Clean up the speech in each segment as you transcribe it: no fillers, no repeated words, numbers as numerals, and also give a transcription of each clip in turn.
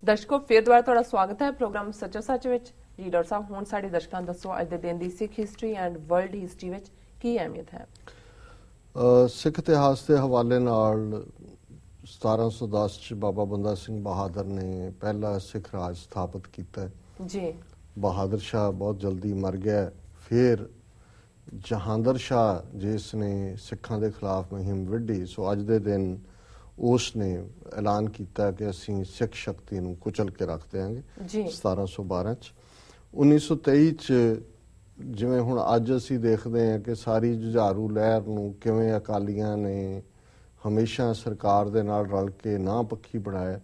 ਦਰਸ਼ਕੋ ਫਿਰ ਦੁਬਾਰਾ ਤੁਹਾਡਾ ਸਵਾਗਤ ਹੈ ਪ੍ਰੋਗਰਾਮ ਸੱਚੋ ਸੱਚ ਵਿੱਚ। ਜੀ ਡਾਕਟਰ ਸਾਹਿਬ, ਹੁਣ ਸਾਡੇ ਦਰਸ਼ਕਾਂ ਨੂੰ ਦੱਸੋ ਅੱਜ ਦੇ ਦਿਨ ਦੀ ਸਿੱਖ ਹਿਸਟਰੀ ਐਂਡ ਵਰਲਡ ਹਿਸਟਰੀ ਵਿੱਚ ਕੀ ਅਹਿਮੀਅਤ ਹੈ? ਸਿੱਖ ਇਤਿਹਾਸ ਦੇ ਹਵਾਲੇ ਨਾਲ 1710 ਚ ਬਾਬਾ ਬੰਦਾ ਸਿੰਘ ਬਹਾਦਰ ਨੇ ਪਹਿਲਾ ਸਿੱਖ ਰਾਜ ਸਥਾਪਿਤ ਕੀਤਾ ਜੀ। ਬਹਾਦਰ ਸ਼ਾਹ ਬਹੁਤ ਜਲਦੀ ਮਰ ਗਿਆ। ਫਿਰ ਜਹਾਂਦਰ ਸ਼ਾਹ ਜਿਸ ਨੇ ਸਿੱਖਾਂ ਦੇ ਖਿਲਾਫ ਮੁਹਿੰਮ ਵਿੱਢੀ, ਸੋ ਅੱਜ ਦੇ ਦਿਨ ਉਸ ਨੇ ਐਲਾਨ ਕੀਤਾ ਕਿ ਅਸੀਂ ਸਿੱਖ ਸ਼ਕਤੀ ਨੂੰ ਕੁਚਲ ਕੇ ਰੱਖ ਦਿਆਂਗੇ 1712 ਚ। 1923 ਚ ਜਿਵੇਂ ਹੁਣ ਅੱਜ ਅਸੀਂ ਦੇਖਦੇ ਹਾਂ ਕਿ ਸਾਰੀ ਜੁਝਾਰੂ ਲਹਿਰ ਨੂੰ ਕਿਵੇਂ ਅਕਾਲੀਆਂ ਨੇ ਹਮੇਸ਼ਾ ਸਰਕਾਰ ਦੇ ਨਾਲ ਰਲ ਕੇ ਨਾ ਪੱਖੀ ਬਣਾਇਆ,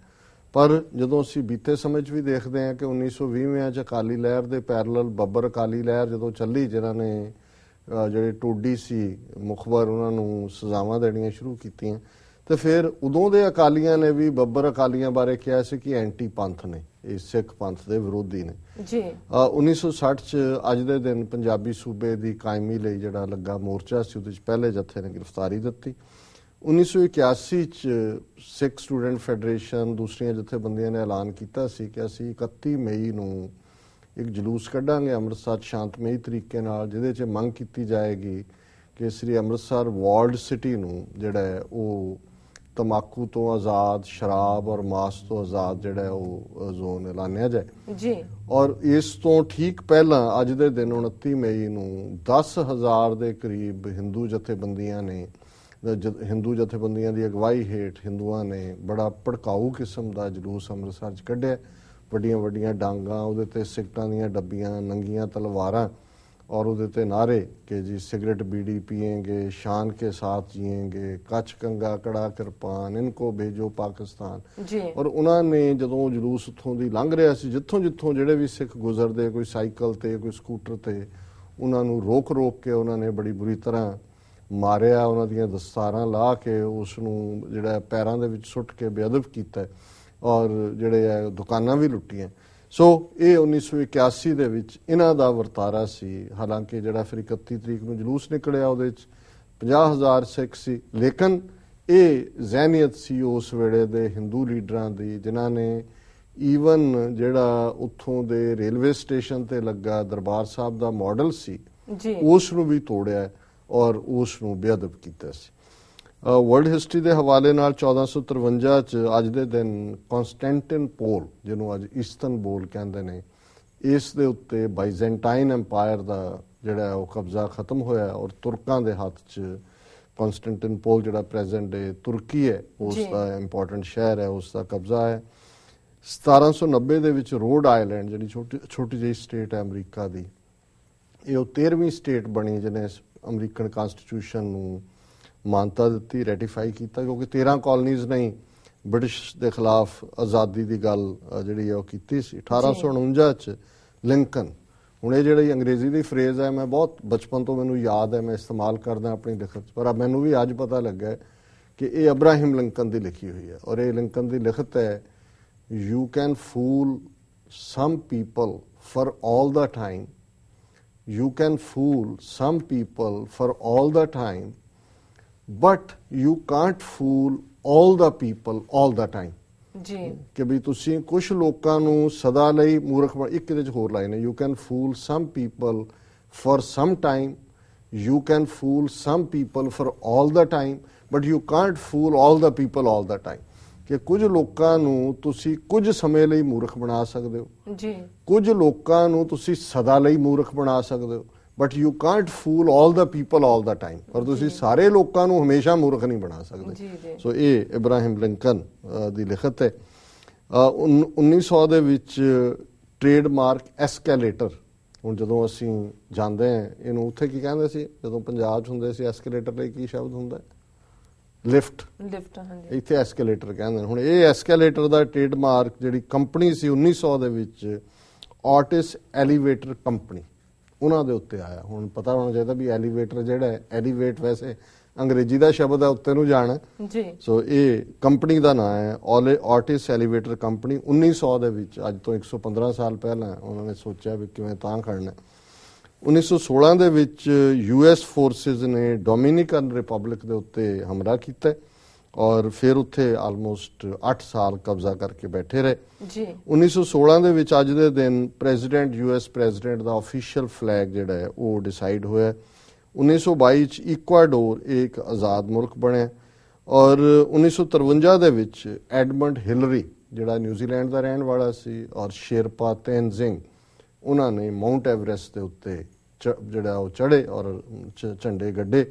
ਪਰ ਜਦੋਂ ਅਸੀਂ ਬੀਤੇ ਸਮੇਂ 'ਚ ਵੀ ਦੇਖਦੇ ਹਾਂ ਕਿ 1920 ਚ ਅਕਾਲੀ ਲਹਿਰ ਦੇ ਪੈਰਲਲ ਬੱਬਰ ਅਕਾਲੀ ਲਹਿਰ ਜਦੋਂ ਚੱਲੀ, ਜਿਨ੍ਹਾਂ ਨੇ ਜਿਹੜੇ ਟੋਡੀ ਸੀ ਮੁਖਬਰ ਉਹਨਾਂ ਨੂੰ ਸਜ਼ਾਵਾਂ ਦੇਣੀਆਂ ਸ਼ੁਰੂ ਕੀਤੀਆਂ, ਤੇ ਫਿਰ ਉਦੋਂ ਦੇ ਅਕਾਲੀਆਂ ਨੇ ਵੀ ਬੱਬਰ ਅਕਾਲੀਆਂ ਬਾਰੇ ਕਿਹਾ ਸੀ ਕਿ ਐਂਟੀ ਪੰਥ ਨੇ, ਇਹ ਸਿੱਖ ਪੰਥ ਦੇ ਵਿਰੋਧੀ ਨੇ ਜੀ। 1960 ਚ ਅੱਜ ਦੇ ਦਿਨ ਪੰਜਾਬੀ ਸੂਬੇ ਦੀ ਕਾਇਮੀ ਲਈ ਜਿਹੜਾ ਲੱਗਾ ਮੋਰਚਾ ਸੀ, ਉਹਦੇ ਚ ਪਹਿਲੇ ਜੱਥੇ ਨੇ ਗ੍ਰਿਫਤਾਰੀ ਦਿੱਤੀ। 1981 ਚ ਸਿੱਖ ਸਟੂਡੈਂਟ ਫੈਡਰੇਸ਼ਨ ਦੂਸਰੀਆਂ ਜਥੇਬੰਦੀਆਂ ਨੇ ਐਲਾਨ ਕੀਤਾ ਸੀ ਕਿ ਅਸੀਂ 31 ਮਈ ਨੂੰ ਇੱਕ ਜਲੂਸ ਕੱਢਾਂਗੇ ਅੰਮ੍ਰਿਤਸਰ ਸ਼ਾਂਤਮਈ ਤਰੀਕੇ ਨਾਲ, ਜਿਹਦੇ 'ਚ ਮੰਗ ਕੀਤੀ ਜਾਏਗੀ ਕਿ ਸ੍ਰੀ ਅੰਮ੍ਰਿਤਸਰ ਵਾਰਲਡ ਸਿਟੀ ਨੂੰ ਜਿਹੜਾ ਹੈ ਉਹ ਤੰਬਾਕੂ ਤੋਂ ਆਜ਼ਾਦ, ਸ਼ਰਾਬ ਔਰ ਮਾਸ ਤੋਂ ਆਜ਼ਾਦ ਜਿਹੜਾ ਉਹ ਜ਼ੋਨ ਐਲਾਨਿਆ ਜਾਏ ਜੀ। ਔਰ ਇਸ ਤੋਂ ਠੀਕ ਪਹਿਲਾਂ ਅੱਜ ਦੇ ਦਿਨ 29 ਮਈ ਨੂੰ 10,000 ਦੇ ਕਰੀਬ ਹਿੰਦੂ ਜਥੇਬੰਦੀਆਂ ਦੀ ਅਗਵਾਈ ਹੇਠ ਹਿੰਦੂਆਂ ਨੇ ਬੜਾ ਭੜਕਾਊ ਕਿਸਮ ਦਾ ਜਲੂਸ ਅੰਮ੍ਰਿਤਸਰ 'ਚ ਕੱਢਿਆ। ਵੱਡੀਆਂ ਵੱਡੀਆਂ ਡਾਂਗਾਂ, ਉਹਦੇ ਤੇ ਸਿਗਰਟਾਂ ਦੀਆਂ ਡੱਬੀਆਂ, ਨੰਗੀਆਂ ਤਲਵਾਰਾਂ और ਉਹਦੇ ਤੇ ਨਾਰੇ ਕਿ ਜੀ सिगरेट बीड़ी पिएंगे, शान के साथ जिएंगे, कच्छ कंगा कड़ा किरपान, इनको भेजो पाकिस्तान जी। और ਉਹਨਾਂ ਨੇ ਜਦੋਂ ਜਲੂਸ ਉੱਥੋਂ ਦੀ ਲੰਘ ਰਿਹਾ ਸੀ, ਜਿੱਥੋਂ ਜਿਹੜੇ ਵੀ ਸਿੱਖ ਗੁਜ਼ਰਦੇ, ਕੋਈ ਸਾਈਕਲ ਤੇ ਕੋਈ ਸਕੂਟਰ ਤੇ, ਉਹਨਾਂ ਨੂੰ ਰੋਕ ਕੇ ਉਹਨਾਂ ਨੇ ਬੜੀ ਬੁਰੀ ਤਰ੍ਹਾਂ ਮਾਰਿਆ, ਉਹਨਾਂ ਦੀਆਂ ਦਸਤਾਰਾਂ ਲਾ ਕੇ ਉਸ ਨੂੰ ਜਿਹੜਾ ਪੈਰਾਂ ਦੇ ਵਿੱਚ ਸੁੱਟ ਕੇ ਬੇਅਦਬ ਕੀਤਾ ਔਰ ਜਿਹੜੇ ਹੈ ਦੁਕਾਨਾਂ ਵੀ ਲੁੱਟੀਆਂ। ਸੋ ਇਹ 1981 ਦੇ ਵਿੱਚ ਇਹਨਾਂ ਦਾ ਵਰਤਾਰਾ ਸੀ। ਹਾਲਾਂਕਿ ਜਿਹੜਾ ਫਿਰ 31 ਤਰੀਕ ਨੂੰ ਜਲੂਸ ਨਿਕਲਿਆ ਉਹਦੇ 'ਚ 50,000 ਸਿੱਖ ਸੀ, ਲੇਕਿਨ ਇਹ ਜ਼ਹਿਨੀਅਤ ਸੀ ਉਸ ਵੇਲੇ ਦੇ ਹਿੰਦੂ ਲੀਡਰਾਂ ਦੀ, ਜਿਨ੍ਹਾਂ ਨੇ ਈਵਨ ਜਿਹੜਾ ਉੱਥੋਂ ਦੇ ਰੇਲਵੇ ਸਟੇਸ਼ਨ ਤੇ ਲੱਗਾ ਦਰਬਾਰ ਸਾਹਿਬ ਦਾ ਮਾਡਲ ਸੀ ਉਸ ਨੂੰ ਵੀ ਤੋੜਿਆ ਔਰ ਉਸ ਨੂੰ ਬੇਅਦਬ ਕੀਤਾ ਸੀ। ਵਰਲਡ ਹਿਸਟਰੀ ਦੇ ਹਵਾਲੇ ਨਾਲ 1453 ਚ ਅੱਜ ਦੇ ਦਿਨ ਕੌਂਸਟੈਂਟਿਨੋਪਲ, ਜਿਹਨੂੰ ਅੱਜ ਇਸਤਨਬੁਲ ਕਹਿੰਦੇ ਨੇ, ਇਸ ਦੇ ਉੱਤੇ ਬਾਈਜ਼ੈਂਟਾਈਨ ਐਮਪਾਇਰ ਦਾ ਜਿਹੜਾ ਉਹ ਕਬਜ਼ਾ ਖਤਮ ਹੋਇਆ ਔਰ ਤੁਰਕਾਂ ਦੇ ਹੱਥ 'ਚ ਕੌਂਸਟੈਂਟਿਨੋਪਲ ਜਿਹੜਾ ਪ੍ਰੈਜ਼ੈਂਟ ਡੇ ਤੁਰਕੀ ਹੈ ਉਸ ਦਾ ਇੰਪੋਰਟੈਂਟ ਸ਼ਹਿਰ ਹੈ, ਉਸ ਦਾ ਕਬਜ਼ਾ ਹੈ। 1790 ਦੇ ਵਿੱਚ ਰੋਡ ਆਈਲੈਂਡ ਜਿਹੜੀ ਛੋਟੀ ਜਿਹੀ ਸਟੇਟ ਹੈ ਅਮਰੀਕਾ ਦੀ, ਇਹ ਉਹ 13ਵੀਂ ਸਟੇਟ ਬਣੀ ਜਿਹਨੇ ਅਮਰੀਕਨ ਕਨਸਟੀਟਿਊਸ਼ਨ ਨੂੰ ਮਾਨਤਾ ਦਿੱਤੀ, ਰੈਟੀਫਾਈ ਕੀਤਾ, ਕਿਉਂਕਿ 13 ਕਾਲੋਨੀਜ਼ ਨਹੀਂ ਬ੍ਰਿਟਿਸ਼ ਦੇ ਖਿਲਾਫ ਆਜ਼ਾਦੀ ਦੀ ਗੱਲ ਜਿਹੜੀ ਹੈ ਉਹ ਕੀਤੀ ਸੀ। 1849 ਚ ਲਿੰਕਨ, ਹੁਣ ਇਹ ਜਿਹੜੀ ਅੰਗਰੇਜ਼ੀ ਦੀ ਫਰੇਜ਼ ਹੈ ਮੈਂ ਬਹੁਤ ਬਚਪਨ ਤੋਂ ਮੈਨੂੰ ਯਾਦ ਹੈ, ਮੈਂ ਇਸਤੇਮਾਲ ਕਰਦਾ ਆਪਣੀ ਲਿਖਤ 'ਚ, ਪਰ ਮੈਨੂੰ ਵੀ ਅੱਜ ਪਤਾ ਲੱਗਾ ਕਿ ਇਹ ਅਬਰਾਹਿਮ ਲਿੰਕਨ ਦੀ ਲਿਖੀ ਹੋਈ ਹੈ ਔਰ ਇਹ ਲਿੰਕਨ ਦੀ ਲਿਖਤ ਹੈ, you can fool some people for all the time, you can fool some people for all the time, but you can't fool all the people all the time ਜੀ। ਕਿ ਵੀ ਤੁਸੀਂ ਕੁਝ ਲੋਕਾਂ ਨੂੰ ਸਦਾ ਲਈ ਮੂਰਖ ਇੱਕ ਇਹਦੇ 'ਚ ਹੋਰ ਲਾਈਨ ਹੈ, you can fool some people for some time, you can fool some people for all the time, but you can't fool all the people all the time। ਕਿ ਕੁਝ ਲੋਕਾਂ ਨੂੰ ਤੁਸੀਂ ਕੁਝ ਸਮੇਂ ਲਈ ਮੂਰਖ ਬਣਾ ਸਕਦੇ ਹੋ ਜੀ, ਕੁਝ ਲੋਕਾਂ ਨੂੰ ਤੁਸੀਂ ਸਦਾ ਲਈ ਮੂਰਖ ਬਣਾ ਸਕਦੇ ਹੋ, but you can't fool all the people all the time, ਪਰ ਤੁਸੀਂ ਸਾਰੇ ਲੋਕਾਂ ਨੂੰ ਹਮੇਸ਼ਾ ਮੂਰਖ ਨਹੀਂ ਬਣਾ ਸਕਦੇ। ਸੋ ਇਹ ਇਬਰਾਹਿਮ ਲਿੰਕਨ ਦੀ ਲਿਖਤ ਹੈ। 1900 ਦੇ ਵਿੱਚ ਟ੍ਰੇਡਮਾਰਕ ਐਸਕੈਲੇਟਰ, ਹੁਣ ਜਦੋਂ ਅਸੀਂ ਜਾਂਦੇ ਹਾਂ ਇਹਨੂੰ ਉੱਥੇ ਕੀ ਕਹਿੰਦੇ ਸੀ ਜਦੋਂ ਪੰਜਾਬ 'ਚ ਹੁੰਦੇ ਸੀ, ਐਸਕੈਲੇਟਰ ਲਈ ਕੀ ਸ਼ਬਦ ਹੁੰਦਾ? ਲਿਫਟ। ਇੱਥੇ ਐਸਕੇਲੇਟਰ ਕਹਿੰਦੇ ਨੇ। ਹੁਣ ਇਹ ਐਸਕੇਲੇਟਰ ਦਾ ਟ੍ਰੇਡਮਾਰਕ ਜਿਹੜੀ ਕੰਪਨੀ ਸੀ 1900 ਦੇ ਵਿੱਚ ਆਰਟਿਸ ਐਲੀਵੇਟਰ ਕੰਪਨੀ, ਉਹਨਾਂ ਦੇ ਉੱਤੇ ਆਇਆ। ਹੁਣ ਪਤਾ ਹੋਣਾ ਚਾਹੀਦਾ ਵੀ ਐਲੀਵੇਟਰ ਜਿਹੜਾ ਹੈ, ਐਲੀਵੇਟ ਵੈਸੇ ਅੰਗਰੇਜ਼ੀ ਦਾ ਸ਼ਬਦ ਹੈ, ਉੱਤੇ ਨੂੰ ਜਾਣਾ ਜੀ। ਸੋ ਇਹ ਕੰਪਨੀ ਦਾ ਨਾਂ ਹੈ ਆਰਟਿਸ ਐਲੀਵੇਟਰ ਕੰਪਨੀ। 1900 ਦੇ ਵਿੱਚ, ਅੱਜ ਤੋਂ 115 ਸਾਲ ਪਹਿਲਾਂ ਉਹਨਾਂ ਨੇ ਸੋਚਿਆ ਵੀ ਕਿਵੇਂ ਤਾਂ ਖੜਨਾ। 1916 ਦੇ ਵਿੱਚ US ਫੋਰਸਿਸ ਨੇ ਡੋਮਿਨਿਕਨ ਰਿਪਬਲਿਕ ਦੇ ਉੱਤੇ ਹਮਲਾ ਕੀਤਾ ਔਰ ਫਿਰ ਉੱਥੇ ਆਲਮੋਸਟ 8 ਸਾਲ ਕਬਜ਼ਾ ਕਰਕੇ ਬੈਠੇ ਰਹੇ ਜੀ 1916 ਦੇ ਵਿੱਚ ਅੱਜ ਦੇ ਦਿਨ ਪ੍ਰੈਜ਼ੀਡੈਂਟ ਯੂਐਸ ਪ੍ਰੈਜ਼ੀਡੈਂਟ ਦਾ ਆਫੀਸ਼ੀਅਲ ਫਲੈਗ ਜਿਹੜਾ ਹੈ ਉਹ ਡਿਸਾਈਡ ਹੋਇਆ 1922 ਚ ਇਕੁਆਡੋਰ ਇੱਕ ਆਜ਼ਾਦ ਮੁਲਕ ਬਣਿਆ ਔਰ 1953 ਦੇ ਵਿੱਚ ਐਡਮੰਡ ਹਿਲਰੀ ਜਿਹੜਾ ਨਿਊਜ਼ੀਲੈਂਡ ਦਾ ਰਹਿਣ ਵਾਲਾ ਸੀ ਔਰ ਸ਼ੇਰਪਾ ਤੇਨਜ਼ਿੰਗ ਉਹਨਾਂ ਨੇ ਮਾਊਂਟ ਐਵਰੈਸਟ ਦੇ ਉੱਤੇ ਜਿਹੜਾ ਉਹ ਚੜ੍ਹੇ ਔਰ ਝੰਡੇ ਗੱਡੇ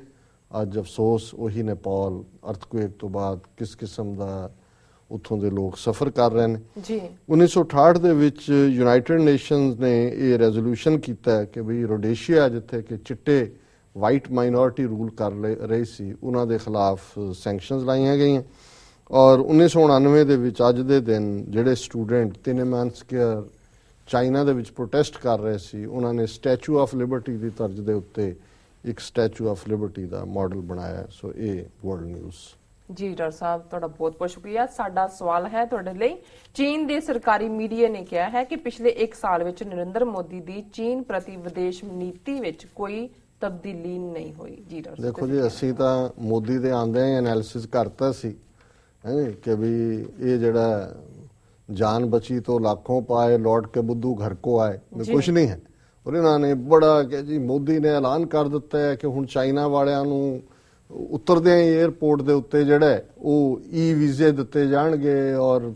ਅੱਜ ਅਫਸੋਸ ਉਹੀ ਨੇਪਾਲ ਅਰਥਕੁਏਕ ਤੋਂ ਬਾਅਦ ਕਿਸ ਕਿਸਮ ਦਾ ਉੱਥੋਂ ਦੇ ਲੋਕ ਸਫਰ ਕਰ ਰਹੇ ਨੇ ਜੀ 1968 ਦੇ ਵਿੱਚ ਯੂਨਾਈਟਿਡ ਨੇਸ਼ਨਸ ਨੇ ਇਹ ਰੈਜ਼ੋਲੂਸ਼ਨ ਕੀਤਾ ਕਿ ਵੀ ਰੋਡੇਸ਼ੀਆ ਜਿੱਥੇ ਕਿ ਚਿੱਟੇ ਵਾਈਟ ਮਾਈਨੋਰਿਟੀ ਰੂਲ ਕਰ ਰਹੀ ਸੀ ਉਹਨਾਂ ਦੇ ਖਿਲਾਫ ਸੈਂਕਸ਼ਨਸ ਲਾਈਆਂ ਗਈਆਂ ਔਰ 1999 ਦੇ ਵਿੱਚ ਅੱਜ ਦੇ ਦਿਨ ਜਿਹੜੇ ਸਟੂਡੈਂਟ ਤਿਨੇਮਾਨ ਸਕੁਅਰ ਚਾਈਨਾ ਦੇ ਵਿੱਚ ਪ੍ਰੋਟੈਸਟ ਕਰ ਰਹੇ ਸੀ ਉਹਨਾਂ ਨੇ ਸਟੈਚੂ ਆਫ ਲਿਬਰਟੀ ਦੀ ਤਰਜ਼ ਦੇ ਉੱਤੇ ਇੱਕ statue of Liberty the model ਬਣਾਇਆ ਸੋ ਇਹ ਵਰਲਡ ਨਿਊਜ਼ ਜੀ ਡਾਕਟਰ ਸਾਹਿਬ ਤੁਹਾਡਾ ਬਹੁਤ ਬਹੁਤ ਸ਼ੁਕਰੀਆ ਸਾਡਾ ਸਵਾਲ ਹੈ ਤੁਹਾਡੇ ਲਈ ਚੀਨ ਦੇ ਸਰਕਾਰੀ ਮੀਡੀਆ ਨੇ ਕਿਹਾ ਹੈ ਕਿ ਪਿਛਲੇ 1 ਸਾਲ ਵਿੱਚ ਨਰਿੰਦਰ ਮੋਦੀ ਦੀ ਚੀਨ ਪ੍ਰਤੀ ਵਿਦੇਸ਼ ਨੀਤੀ ਵਿੱਚ ਕੋਈ ਤਬਦੀਲੀ ਨਹੀਂ ਹੋਈ ਜੀ ਡਾਕਟਰ ਸਾਹਿਬ ਦੇਖੋ ਜੀ ਅਸੀਂ ਤਾਂ ਮੋਦੀ ਦੇ ਆਂਦਿਆਂ ਹੀ ਐਨਾਲਿਸਿਸ ਕਰਤਾ ਸੀ ਕਿ ਵੀ ਇਹ ਜਿਹੜਾ ਜਾਨ ਬਚੀ ਤੋਂ लाखों पाए लौट के बुद्धू घर को आए ਕੁਝ ਨਹੀਂ ਹੈ ਔਰ ਇਹਨਾਂ ਨੇ ਬੜਾ ਕਿ ਜੀ ਮੋਦੀ ਨੇ ਐਲਾਨ ਕਰ ਦਿੱਤਾ ਹੈ ਕਿ ਹੁਣ ਚਾਈਨਾ ਵਾਲਿਆਂ ਨੂੰ ਉਤਰਦਿਆਂ ਹੀ 에ਅਰਪੋਰਟ ਦੇ ਉੱਤੇ ਜਿਹੜਾ ਉਹ ਵੀਜ਼ੇ ਦਿੱਤੇ ਜਾਣਗੇ ਔਰ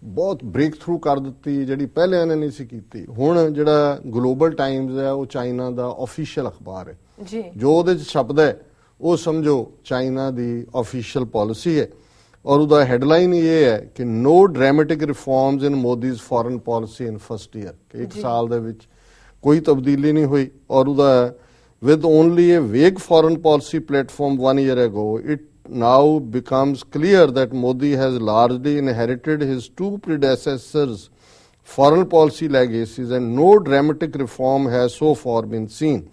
ਬਹੁਤ ਬ੍ਰੇਕ ਥਰੂ ਕਰ ਦਿੱਤੀ ਜਿਹੜੀ ਪਹਿਲੇ ਇਹਨੇ ਨਹੀਂ ਸੀ ਕੀਤੀ ਹੁਣ ਜਿਹੜਾ ਗਲੋਬਲ ਟਾਈਮਜ਼ ਹੈ ਉਹ ਚਾਈਨਾ ਦਾ ਆਫੀਸ਼ੀਅਲ ਅਖਬਾਰ ਹੈ ਜੀ ਜੋ ਉਹਦੇ ਚ ਛਪਦਾ ਹੈ ਉਹ ਸਮਝੋ ਚਾਈਨਾ ਦੀ ਆਫੀਸ਼ੀਅਲ ਪਾਲਿਸੀ ਹੈ और उसका हेडलाइन ये है कि no dramatic reforms in Modi's foreign policy in first year कि 1 साल दे विच कोई तब्दीली नहीं हुई और उसका with only a vague foreign policy platform 1 year ago it now becomes clear that Modi has largely inherited his two predecessors foreign policy legacies and no dramatic reform has so far been seen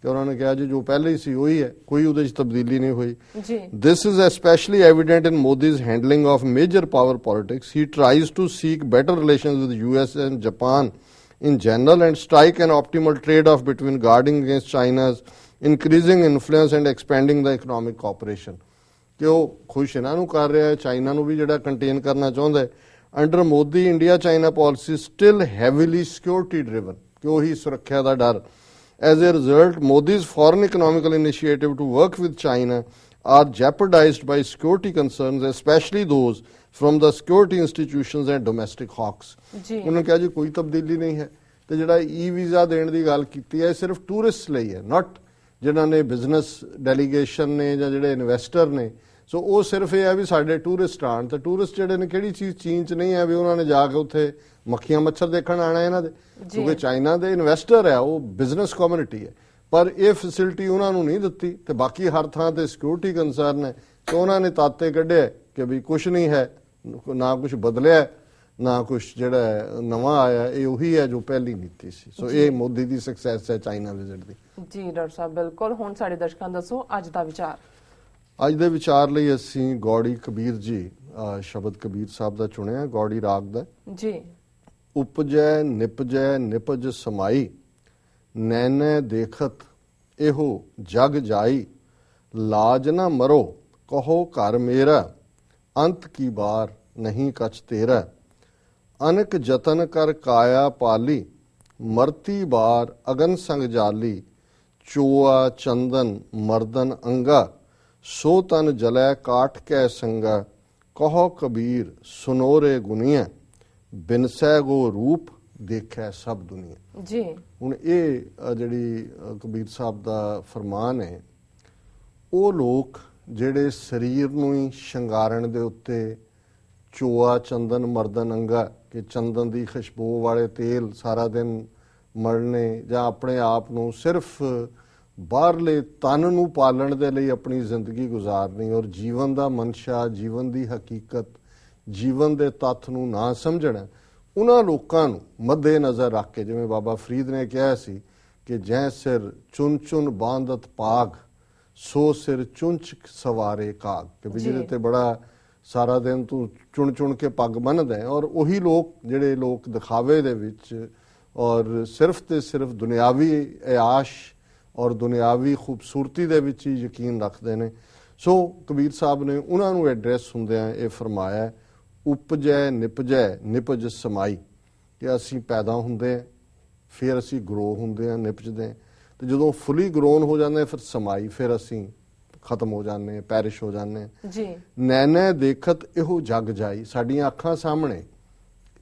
ਕਿ ਉਹਨਾਂ ਨੇ ਕਿਹਾ ਜੀ ਜੋ ਪਹਿਲੇ ਹੀ ਸੀ ਉਹੀ ਹੈ ਕੋਈ ਉਹਦੇ ਵਿੱਚ ਤਬਦੀਲੀ ਨਹੀਂ ਹੋਈ ਜੀ This is especially evident in Modi's handling of major power politics. He tries to seek better relations with US and Japan in general and strike an optimal trade-off between guarding against China's increasing influence and expanding the economic cooperation. ਕਿ ਉਹ ਖੁਸ਼ ਇਹਨਾਂ ਨੂੰ ਕਰ ਰਿਹਾ ਹੈ China ਨੂੰ ਵੀ ਜਿਹੜਾ ਕੰਟੇਨ ਕਰਨਾ ਚਾਹੁੰਦਾ ਹੈ under Modi India China policy still heavily security driven ਕਿ ਉਹੀ ਸੁਰੱਖਿਆ ਦਾ ਡਰ As a result, Modi's foreign economical initiative to work with China are jeopardized by security concerns, especially those from the security institutions and domestic hawks. उन्होंने कहा जी कोई तब्दीली नहीं है ਤੇ ਜਿਹੜਾ ਵੀਜ਼ਾ ਦੇਣ ਦੀ ਗੱਲ ਕੀਤੀ ਹੈ ਸਿਰਫ ਟੂਰਿਸਟ ਲਈ ਹੈ ਨਾਟ ਜਿਨ੍ਹਾਂ ਨੇ ਬਿਜ਼ਨਸ ਡੈਲੀਗੇਸ਼ਨ ਨੇ ਜਾਂ ਜਿਹੜੇ ਇਨਵੈਸਟਰ ਨੇ ਸੋ ਉਹ ਸਿਰਫ ਇਹ ਹੈ ਵੀ ਸਾਡੇ ਟੂਰਿਸਟ ਆਣ ਤੇ ਟੂਰਿਸਟ ਜਿਹੜੇ ਨੇ ਕਿਹੜੀ ਚੀਜ਼ ਚੀਨ 'ਚ ਨਹੀਂ ਹੈ ਵੀ ਉਹਨਾਂ ਨੇ ਜਾ ਕੇ ਉੱਥੇ ਮੱਖੀਆਂ ਮੱਛਰ ਦੇਖਣ ਆਣਾ ਇਹਨਾਂ ਦੇ ਕਿਉਂਕਿ ਚਾਈਨਾ ਦੇ ਇਨਵੈਸਟਰ ਹੈ ਉਹ ਬਿਜ਼ਨਸ ਕਮਿਊਨਿਟੀ ਹੈ ਪਰ ਇਹ ਫੈਸਿਲਿਟੀ ਉਹਨਾਂ ਨੂੰ ਨਹੀਂ ਦਿੱਤੀ ਤੇ ਬਾਕੀ ਹਰ ਥਾਂ ਤੇ ਸਿਕਿਉਰਿਟੀ ਕੰਸਰਨ ਹੈ ਤੇ ਉਹਨਾਂ ਨੇ ਤਾਤੇ ਕੱਢਿਆ ਕਿ ਵੀ ਕੁਝ ਨਹੀਂ ਹੈ ਨਾ ਕੁਝ ਬਦਲਿਆ ਨਾ ਕੁਝ ਜਿਹੜਾ ਨਵਾਂ ਆਇਆ ਇਹ ਉਹੀ ਹੈ ਜੋ ਪਹਿਲੀ ਨੀਤੀ ਸੀ ਸੋ ਇਹ ਮੋਦੀ ਦੀ ਸਕਸੈਸ ਹੈ ਚਾਈਨਾ ਵਿਜ਼ਿਟ ਦੀ ਜੀ ਡਾਕਟਰ ਸਾਹਿਬ ਬਿਲਕੁਲ ਹੁਣ ਸਾਡੇ ਦਰਸ਼ਕਾਂ ਦੱਸੋ ਅੱਜ ਦਾ ਵਿਚਾਰ ਅੱਜ ਦੇ ਵਿਚਾਰ ਲਈ ਅਸੀਂ ਗੌੜੀ ਕਬੀਰ ਜੀ ਸ਼ਬਦ ਕਬੀਰ ਸਾਹਿਬ ਦਾ ਚੁਣਿਆ ਗੌੜੀ ਰਾਗ ਦਾ ਜੀ ਉਪਜੈ ਨਿਪਜ ਸਮਾਈ ਨੈਣੇ ਦੇਖਤ ਇਹੋ ਜਗ ਜਾਈ ਲਾਜ ਨਾ ਮਰੋ ਕਹੋ ਘਰ ਮੇਰਾ ਅੰਤ ਕੀ ਬਾਰ ਨਹੀਂ ਕਛ ਤੇਰਾ ਅਨਕ ਜਤਨ ਕਰ ਕਾਇਆ ਪਾਲੀ ਮਰਤੀ ਬਾਰ ਅਗਨ ਸੰਗ ਜਾਲੀ ਚੋਆ ਚੰਦਨ ਮਰਦਨ ਅੰਗਾ ਸੋ ਤਨ ਜਲੈ ਕਾਠ ਕੈ ਸੰਗਾ ਕਹੋ ਕਬੀਰ ਸੁਨੋਰੇ ਗੁਨੀਆ ਬਿਨਸੈ ਗੋ ਰੂਪ ਦੇਖੈ ਸਭ ਦੁਨੀਆ ਜੀ ਹੁਣ ਇਹ ਜਿਹੜੀ ਕਬੀਰ ਸਾਹਿਬ ਦਾ ਫਰਮਾਨ ਹੈ ਉਹ ਲੋਕ ਜਿਹੜੇ ਸਰੀਰ ਨੂੰ ਹੀ ਸ਼ਿੰਗਾਰਨ ਦੇ ਉੱਤੇ ਚੋਆ ਚੰਦਨ ਮਰਦਨ ਅੰਗਾ ਕਿ ਚੰਦਨ ਦੀ ਖੁਸ਼ਬੂ ਵਾਲੇ ਤੇਲ ਸਾਰਾ ਦਿਨ ਮਲਣੇ ਜਾਂ ਆਪਣੇ ਆਪ ਨੂੰ ਸਿਰਫ ਬਾਹਰਲੇ ਤਨ ਨੂੰ ਪਾਲਣ ਦੇ ਲਈ ਆਪਣੀ ਜ਼ਿੰਦਗੀ ਗੁਜ਼ਾਰਨੀ ਔਰ ਜੀਵਨ ਦਾ ਮਨਸ਼ਾ ਜੀਵਨ ਦੀ ਹਕੀਕਤ ਜੀਵਨ ਦੇ ਤੱਥ ਨੂੰ ਨਾ ਸਮਝਣਾ ਉਹਨਾਂ ਲੋਕਾਂ ਨੂੰ ਮੱਦੇ ਨਜ਼ਰ ਰੱਖ ਕੇ ਜਿਵੇਂ ਬਾਬਾ ਫਰੀਦ ਨੇ ਕਿਹਾ ਸੀ ਕਿ ਜੈ ਸਿਰ ਚੁਨ ਚੁਨ ਬਾਂਧਤ ਪਾਗ ਸੋ ਸਿਰ ਚੁੰਚ ਸਵਾਰੇ ਕਾਗ ਕਿ ਵੀ ਜਿਹਦੇ ਤੇ ਬੜਾ ਸਾਰਾ ਦਿਨ ਤੂੰ ਚੁਣ ਚੁਣ ਕੇ ਪੱਗ ਬੰਨ੍ਹਦਾ ਔਰ ਉਹੀ ਲੋਕ ਜਿਹੜੇ ਲੋਕ ਦਿਖਾਵੇ ਦੇ ਵਿੱਚ ਔਰ ਸਿਰਫ ਤੇ ਸਿਰਫ ਦੁਨਿਆਵੀ ਇਆਸ਼ ਔਰ ਦੁਨਿਆਵੀ ਖੂਬਸੂਰਤੀ ਦੇ ਵਿੱਚ ਹੀ ਯਕੀਨ ਰੱਖਦੇ ਨੇ ਸੋ ਕਬੀਰ ਸਾਹਿਬ ਨੇ ਉਹਨਾਂ ਨੂੰ ਐਡਰੈਸ ਹੁੰਦਿਆਂ ਇਹ ਫਰਮਾਇਆ, ਉਪਜੈ ਨਿਪਜੈ ਨਿਪਜ ਸਮਾਈ, ਕਿ ਅਸੀਂ ਪੈਦਾ ਹੁੰਦੇ ਹਾਂ, ਫਿਰ ਅਸੀਂ ਗਰੋ ਹੁੰਦੇ ਹਾਂ, ਨਿਪਜਦੇ ਹਾਂ, ਤੇ ਜਦੋਂ ਫੁੱਲੀ ਗਰੋਨ ਹੋ ਜਾਂਦੇ ਫਿਰ ਸਮਾਈ, ਫਿਰ ਅਸੀਂ ਖਤਮ ਹੋ ਜਾਂਦੇ, ਪੈਰਿਸ਼ ਹੋ ਜਾਂਦੇ ਜੀ। ਨੈਣੇ ਦੇਖਤ ਇਹੋ ਜਗ ਜਾਈ, ਸਾਡੀਆਂ ਅੱਖਾਂ ਸਾਹਮਣੇ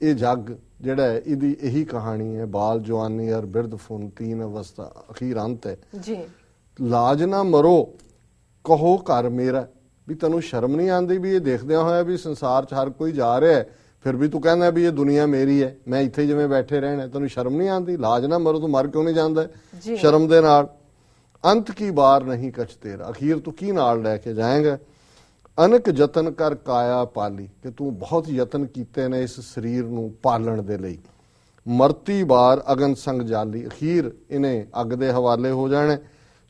ਇਹ ਜਗ ਜਿਹੜਾ ਹੈ, ਇਹਦੀ ਇਹੀ ਕਹਾਣੀ ਹੈ, ਬਾਲ ਜਵਾਨੀ ਔਰ ਬਿਰਧ ਫੁਨ ਤੀਨ ਅਵਸਥਾ ਅਖੀਰ ਅੰਤ ਹੈ ਜੀ। ਲਾਜ ਨਾ ਮਰੋ ਕਹੋ ਘਰ ਮੇਰਾ, ਵੀ ਤੈਨੂੰ ਸ਼ਰਮ ਨਹੀਂ ਆਉਂਦੀ ਵੀ ਇਹ ਦੇਖਦਿਆਂ ਹੋਇਆ ਵੀ ਸੰਸਾਰ 'ਚ ਹਰ ਕੋਈ ਜਾ ਰਿਹਾ ਹੈ, ਫਿਰ ਵੀ ਤੂੰ ਕਹਿੰਦਾ ਵੀ ਇਹ ਦੁਨੀਆ ਮੇਰੀ ਹੈ, ਮੈਂ ਇੱਥੇ ਜਿਵੇਂ ਬੈਠੇ ਰਹਿਣਾ, ਤੈਨੂੰ ਸ਼ਰਮ ਨਹੀਂ ਆਉਂਦੀ? ਲਾਜ ਨਾ ਮਰੋ, ਤੂੰ ਮਰ ਕਿਉਂ ਨਹੀਂ ਜਾਂਦਾ ਸ਼ਰਮ ਦੇ ਨਾਲ? ਅੰਤ ਕੀ ਬਾਰ ਨਹੀਂ ਕਛ ਤੇਰਾ, ਅਖੀਰ ਤੂੰ ਕੀ ਨਾਲ ਲੈ ਕੇ ਜਾਏਂਗਾ? ਅਨਕ ਯਤਨ ਕਰ ਕਾਇਆ ਪਾਲੀ, ਕਿ ਤੂੰ ਬਹੁਤ ਯਤਨ ਕੀਤੇ ਨੇ ਇਸ ਸਰੀਰ ਨੂੰ ਪਾਲਣ ਦੇ ਲਈ। ਮਰਤੀ ਬਾਰ ਅਗਨ ਸੰਗ ਜਾਲੀ, ਅਖੀਰ ਇਹਨੇ ਅੱਗ ਦੇ ਹਵਾਲੇ ਹੋ ਜਾਣਾ।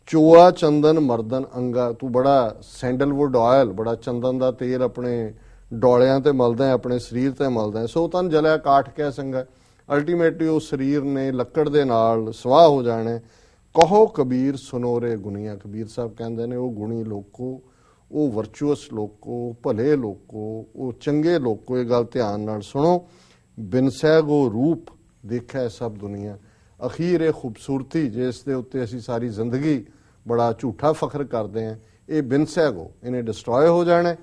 ਚੋਆ ਚੰਦਨ ਮਰਦਨ ਅੰਗਾ, ਤੂੰ ਬੜਾ ਸੈਂਡਲਵੁੱਡ ਆਇਲ, ਬੜਾ ਚੰਦਨ ਦਾ ਤੇਲ ਆਪਣੇ ਡੋਲਿਆਂ ਤੇ ਮਲਦਾ, ਆਪਣੇ ਸਰੀਰ ਤੇ ਮਲਦਾ। ਸੋ ਤਨ ਜਲਿਆ ਕਾਠ ਕਹਿ ਸੰਗਾ, ਅਲਟੀਮੇਟਲੀ ਉਹ ਸਰੀਰ ਨੇ ਲੱਕੜ ਦੇ ਨਾਲ ਸਵਾਹ ਹੋ ਜਾਣਾ। ਕਹੋ ਕਬੀਰ ਸੁਨੋਰੇ ਗੁਨੀਆਂ, ਕਬੀਰ ਸਾਹਿਬ ਕਹਿੰਦੇ ਨੇ ਉਹ ਗੁਣੀ ਲੋਕੋ, ਉਹ ਵਰਚੁਅਸ ਲੋਕੋ, ਭਲੇ ਲੋਕੋ, ਉਹ ਚੰਗੇ ਲੋਕੋ, ਇਹ ਗੱਲ ਧਿਆਨ ਨਾਲ ਸੁਣੋ। ਬਿਨਸੈ ਗੋ ਰੂਪ ਦੇਖਿਆ ਸਭ ਦੁਨੀਆ, ਅਖੀਰ ਇਹ ਖੂਬਸੂਰਤੀ ਜਿਸ ਦੇ ਉੱਤੇ ਅਸੀਂ ਸਾਰੀ ਜ਼ਿੰਦਗੀ ਬੜਾ ਝੂਠਾ ਫਖਰ ਕਰਦੇ ਹਾਂ, ਇਹ ਬਿਨਸੈ ਗੋ, ਇਹਨੇ ਡਿਸਟਰੋਏ ਹੋ ਜਾਣਾ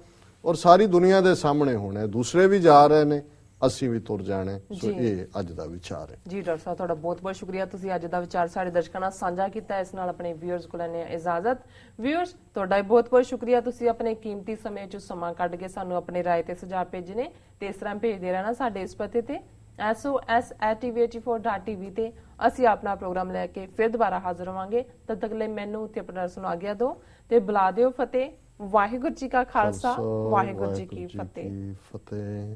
ਔਰ ਸਾਰੀ ਦੁਨੀਆ ਦੇ ਸਾਹਮਣੇ ਹੋਣਾ। ਦੂਸਰੇ ਵੀ ਜਾ ਰਹੇ ਨੇ, ਅਸੀਂ ਵੀ ਤੁਰ ਜਾਣਾ। ਸੋ ਇਹ ਅੱਜ ਦਾ ਵਿਚਾਰ ਹੈ ਜੀ। ਡਾਕਟਰ ਸਾਹਿਬ ਤੁਹਾਡਾ ਬਹੁਤ ਬਹੁਤ ਸ਼ੁਕਰੀਆ, ਤੁਸੀਂ ਅੱਜ ਦਾ ਵਿਚਾਰ ਸਾਡੇ ਦਰਸ਼ਕਾਂ ਨਾਲ ਸਾਂਝਾ ਕੀਤਾ। ਇਸ ਨਾਲ ਆਪਣੇ ਵਿਊਅਰਸ ਕੋਲ ਲੈਣੇ ਇਜਾਜ਼ਤ। ਵਿਊਅਰਸ ਤੁਹਾਡਾ ਵੀ ਬਹੁਤ ਬਹੁਤ ਸ਼ੁਕਰੀਆ, ਤੁਸੀਂ ਆਪਣੇ ਕੀਮਤੀ ਸਮੇਂ 'ਚ ਸਮਾਂ ਕੱਢ ਕੇ ਸਾਨੂੰ ਆਪਣੇ ਰਾਏ ਤੇ ਸੁਝਾਅ ਭੇਜਣੇ, ਤੇ ਇਸ ਤਰ੍ਹਾਂ ਭੇਜਦੇ ਰਹਿਣਾ ਸਾਡੇ ਇਸ ਪਤੇ ਤੇ sos@tv84.tv ਤੇ। ਅਸੀਂ ਆਪਣਾ ਪ੍ਰੋਗਰਾਮ ਲੈ ਕੇ ਫਿਰ ਦੁਬਾਰਾ ਹਾਜ਼ਰ ਹੋਵਾਂਗੇ। ਤਦ ਤੱਕ ਲਈ ਮੈਨੂੰ ਤੇ ਆਪਣੇ ਦਰਸ਼ਕਾਂ ਨੂੰ ਆਗਿਆ ਦਿਓ ਤੇ ਬੁਲਾ ਦਿਓ ਫਤਿਹ। ਵਾਹਿਗੁਰੂ ਜੀ ਕਾ ਖਾਲਸਾ, ਵਾਹਿਗੁਰੂ ਜੀ ਕੀ ਫਤਿਹ।